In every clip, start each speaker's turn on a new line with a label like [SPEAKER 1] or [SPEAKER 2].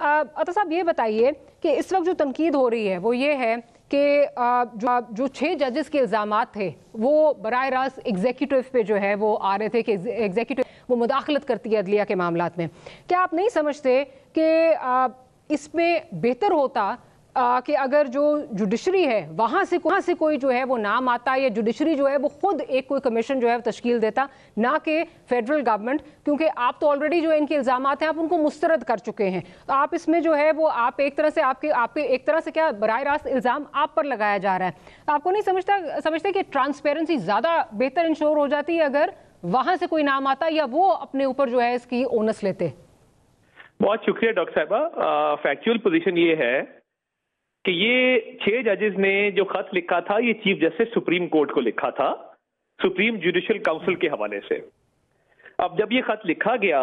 [SPEAKER 1] अता साहब ये बताइए कि इस वक्त जो तनकीद हो रही है वो ये है कि जो 6 जजेस के इल्ज़ामात थे वो बराह रास्त एग्जीक्यूटिव पे जो है वो आ रहे थे कि एग्जीक्यूटिव वो मुदाखलत करती है अदलिया के मामलात में। क्या आप नहीं समझते कि इसमें बेहतर होता कि अगर जो जुडिशरी है वहाँ से कोई जो है वो नाम आता, या जुडिशरी जो है वो खुद एक कोई कमीशन जो है तश्कील देता, ना कि फेडरल गवर्नमेंट, क्योंकि आप तो ऑलरेडी जो इनके इल्ज़ामात हैं आप उनको मुस्तरद कर चुके हैं। तो आप इसमें जो है वो आप एक तरह से आपके एक तरह से क्या बराह रास्त इल्ज़ाम आप पर लगाया जा रहा है। आपको नहीं समझते कि ट्रांसपेरेंसी ज़्यादा बेहतर इंश्योर हो जाती है अगर वहाँ से कोई नाम आता या वो अपने ऊपर जो है इसकी ओनस लेते?
[SPEAKER 2] बहुत शुक्रिया डॉक्टर साहिबा। फैक्चुअल पोजीशन ये है कि ये 6 जजेस ने जो खत लिखा था ये चीफ जस्टिस सुप्रीम कोर्ट को लिखा था, सुप्रीम जुडिशल काउंसिल के हवाले से। अब जब ये खत लिखा गया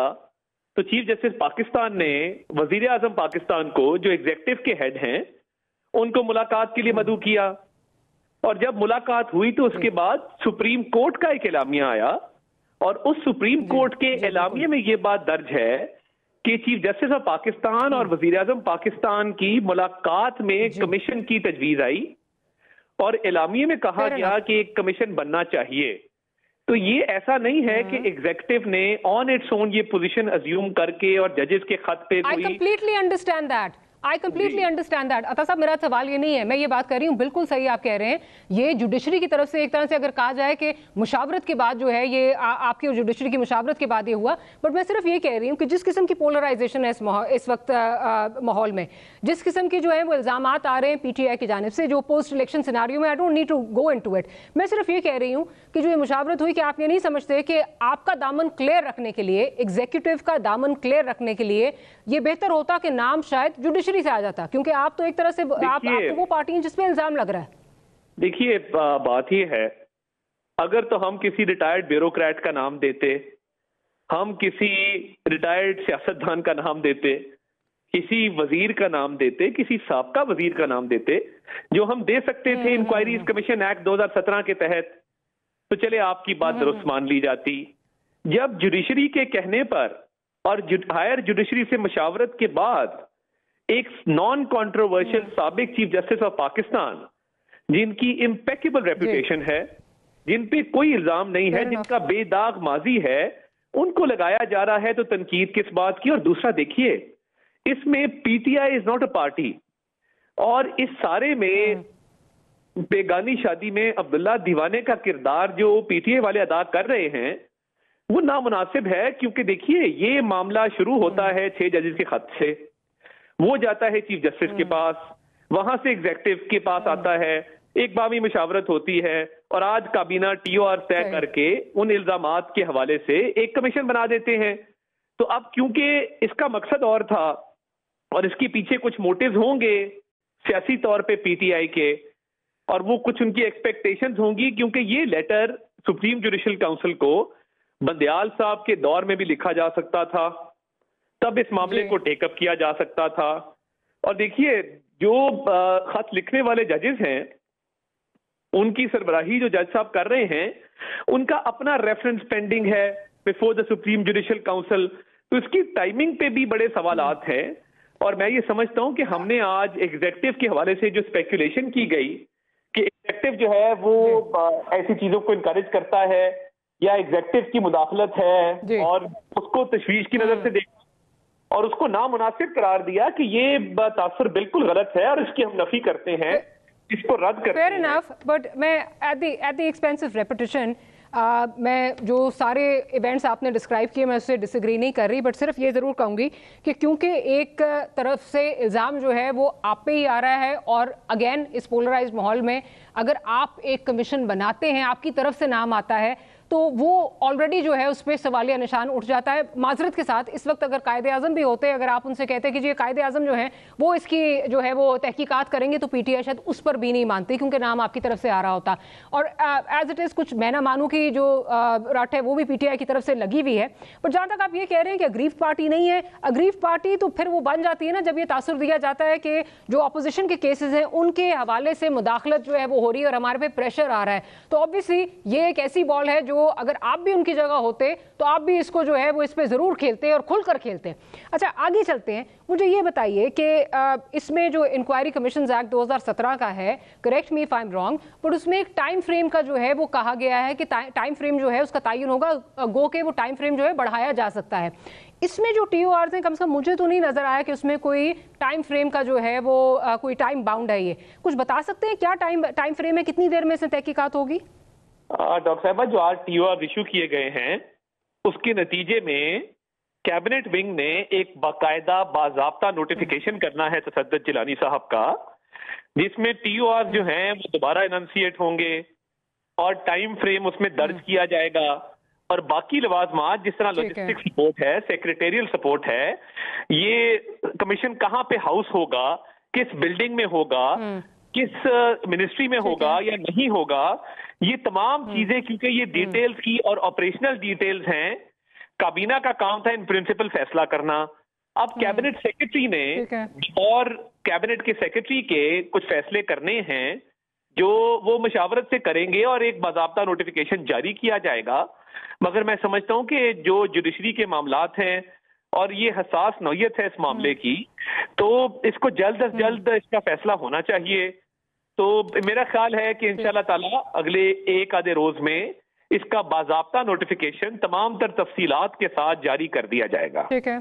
[SPEAKER 2] तो चीफ जस्टिस पाकिस्तान ने वजीर आजम पाकिस्तान को, जो एग्जीक्यूटिव के हेड हैं, उनको मुलाकात के लिए मदऊ किया। और जब मुलाकात हुई तो उसके बाद सुप्रीम कोर्ट का एक एलामिया आया, और उस सुप्रीम कोर्ट के एलामिया में ये बात दर्ज है कि चीफ जस्टिस ऑफ पाकिस्तान और वजीर आजम पाकिस्तान की मुलाकात में कमीशन की तजवीज आई, और एलामिये में कहा गया कि एक कमीशन बनना चाहिए। तो ये ऐसा नहीं है कि एग्जीक्यूटिव ने ऑन इट्स ओन ये पोजीशन अज्यूम करके और जजेस के खत पे
[SPEAKER 1] कोई I completely understand that। अता साहब मेरा सवाल ये नहीं है, मैं ये बात कर रही हूँ, बिल्कुल सही आप कह रहे हैं, ये जुडिशरी की तरफ से एक तरह से अगर कहा जाए कि मुशावरत के बाद जो है ये आपकी जुडिशरी की मुशावरत के बाद ये हुआ। बट मैं सिर्फ ये कह रही हूँ कि जिस किस्म की पोलराइजेशन है इस वक्त माहौल में, जिस किस्म की जो है वो इल्ज़ामात आ रहे हैं PTI की जानिब से, जो पोस्ट इलेक्शन सिनारियो में, I don't need to go into it, मैं सिर्फ ये कह रही हूँ कि जो ये मुशावरत हुई, कि आप ये नहीं समझते कि आपका दामन क्लियर रखने के लिए, एग्जीक्यूटिव का दामन क्लियर रखने के लिए ये बेहतर होता कि नाम शायद जुडिशरी से आ जाता, क्योंकि आप तो एक तरह से आप तो वो पार्टी हैं जिसपे इल्जाम लग रहा है।
[SPEAKER 2] देखिए बात ये है, अगर तो हम किसी रिटायर्ड ब्यूरोक्रेट का नाम देते, हम किसी रिटायर्ड सियासतदान का नाम देते, किसी वजीर का नाम देते, किसी साबका वजीर का नाम देते, जो हम दे सकते थे इंक्वायरीज कमीशन एक्ट 2017 के तहत, तो चले आपकी बात दुरुस्त मान ली जाती। जब जुडिशरी के कहने पर और हायर जुडिशरी से मशावरत के बाद एक नॉन कॉन्ट्रोवर्शियल साबिक चीफ जस्टिस ऑफ पाकिस्तान, जिनकी इम्पेकेबल रेपुटेशन है, जिन पे कोई इल्जाम नहीं है, जिनका बेदाग माजी है, उनको लगाया जा रहा है, तो तनकीद किस बात की। और दूसरा देखिए, इसमें PTI is not a party, और इस सारे में बेगानी शादी में अब्दुल्ला दीवाने का किरदार जो PTI वाले अदा कर रहे हैं वो नामुनासिब है। क्योंकि देखिए ये मामला शुरू होता है 6 जजेस के खत से, वो जाता है चीफ जस्टिस के पास, वहां से एग्जीक्यूटिव के पास आता है, एक बामी मुशावरत होती है, और आज काबीना TOR तय करके उन इल्जामात के हवाले से एक कमीशन बना देते हैं। तो अब क्योंकि इसका मकसद और था और इसके पीछे कुछ मोटिव्स होंगे सियासी तौर पे PTI के, और वो कुछ उनकी एक्सपेक्टेशंस होंगी, क्योंकि ये लेटर सुप्रीम जुडिशल काउंसिल को बंदयाल साहब के दौर में भी लिखा जा सकता था, तब इस मामले को टेकअप किया जा सकता था। और देखिए जो खत लिखने वाले जजेस हैं, उनकी सरबराही जो जज साहब कर रहे हैं, उनका अपना रेफरेंस पेंडिंग है before the supreme judicial council, तो इसकी टाइमिंग पे भी बड़े सवालात हैं। और मैं ये समझता हूं कि हमने आज एग्जीक्यूटिव के हवाले से जो स्पेकुलेशन की गई कि एग्जीक्यूटिव जो है वो ऐसी चीजों को इनकरेज करता है या एग्जीक्यूटिव की मुदाखलत है, और उसको तशवीश की नजर से देखा और उसको नामुनासिब करार दिया कि ये तासर बिल्कुल गलत है और इसकी हम नफी करते हैं, इसको रद्द करते हैं।
[SPEAKER 1] फेयर इनफ, बट मैं at the expense of reputation, मैं जो सारे इवेंट्स आपने डिस्क्राइब किए मैं उससे डिसएग्री नहीं कर रही, बट सिर्फ ये ज़रूर कहूँगी कि क्योंकि एक तरफ से इल्ज़ाम जो है वो आप पे ही आ रहा है, और अगेन इस पोलराइज्ड माहौल में अगर आप एक कमीशन बनाते हैं, आपकी तरफ से नाम आता है, तो वो ऑलरेडी जो है उस पर सवालिया निशान उठ जाता है। माजरत के साथ इस वक्त अगर कायदे आज़म भी होते, अगर आप उनसे कहते कि जी कायदे आज़म जो है वो इसकी जो है वो तहकीकात करेंगे, तो PTI शायद उस पर भी नहीं मानती, क्योंकि नाम आपकी तरफ से आ रहा होता। और एज इट इज़ कुछ मैं ना मानूं की जो रट है वो भी PTI की तरफ से लगी हुई है। पर जहाँ तक आप ये कह रहे हैं कि अग्रीव पार्टी नहीं है, अग्रीव पार्टी तो फिर वो बन जाती है ना जब ये तासुर दिया जाता है कि जो अपोजिशन के केसेस हैं उनके हवाले से मुदाखलत जो है वो हो रही है और हमारे पे प्रेशर आ रहा है। तो ऑब्वियसली ये एक ऐसी बॉल है जो तो अगर आप भी उनकी जगह होते तो आप भी इसको जो है वो इस पे ज़रूर खेलते और खुलकर खेलते। अच्छा, आगे चलते हैं। मुझे ये बताइए कि इसमें जो इंक्वायरी कमीशन एक्ट 2017 का है, correct me if I am wrong, but उसमें एक टाइम फ्रेम का जो है वो कहा गया है कि टाइम फ्रेम जो है उसका तयन होगा, गो के वो टाइम फ्रेम जो है बढ़ाया जा सकता है। इसमें जो TORs हैं, कम से कम मुझे तो नहीं नजर आया कि उसमें कोई टाइम फ्रेम का जो है वो कोई टाइम बाउंड है। ये कुछ बता सकते हैं क्या टाइम फ्रेम है, कितनी देर में से तहकीकात होगी?
[SPEAKER 2] डॉक्टर साहबा, जो आज TOR इशू किए गए हैं उसके नतीजे में कैबिनेट विंग ने एक बाकायदा बाजाब्ता नोटिफिकेशन करना है तसद्दुद जिलानी साहब का, जिसमें TOR जो हैं वो दोबारा इनंसिएट होंगे और टाइम फ्रेम उसमें दर्ज किया जाएगा। और बाकी लवाजमात जिस तरह लॉजिस्टिक सपोर्ट है, सेक्रेटेरियल सपोर्ट है, ये कमीशन कहाँ पे हाउस होगा, किस बिल्डिंग में होगा, किस मिनिस्ट्री में होगा या नहीं होगा, ये तमाम चीजें, क्योंकि ये डिटेल्स की और ऑपरेशनल डिटेल्स हैं, काबीना का काम था इन प्रिंसिपल फैसला करना। अब कैबिनेट सेक्रेटरी ने और कैबिनेट के सेक्रेटरी के कुछ फैसले करने हैं जो वो मशावरत से करेंगे और एक बाज़ाब्ता नोटिफिकेशन जारी किया जाएगा। मगर मैं समझता हूं कि जो जुडिशरी के मामलात हैं और ये हसास नौयत है इस मामले की, तो इसको जल्द अज जल्द इसका फैसला होना चाहिए। तो मेरा ख्याल है कि इंशाल्लाह ताला अगले एक आधे रोज में इसका बाज़ाब्ता नोटिफिकेशन तमाम तर तफसीलात के साथ जारी कर दिया जाएगा।
[SPEAKER 1] ठीक है।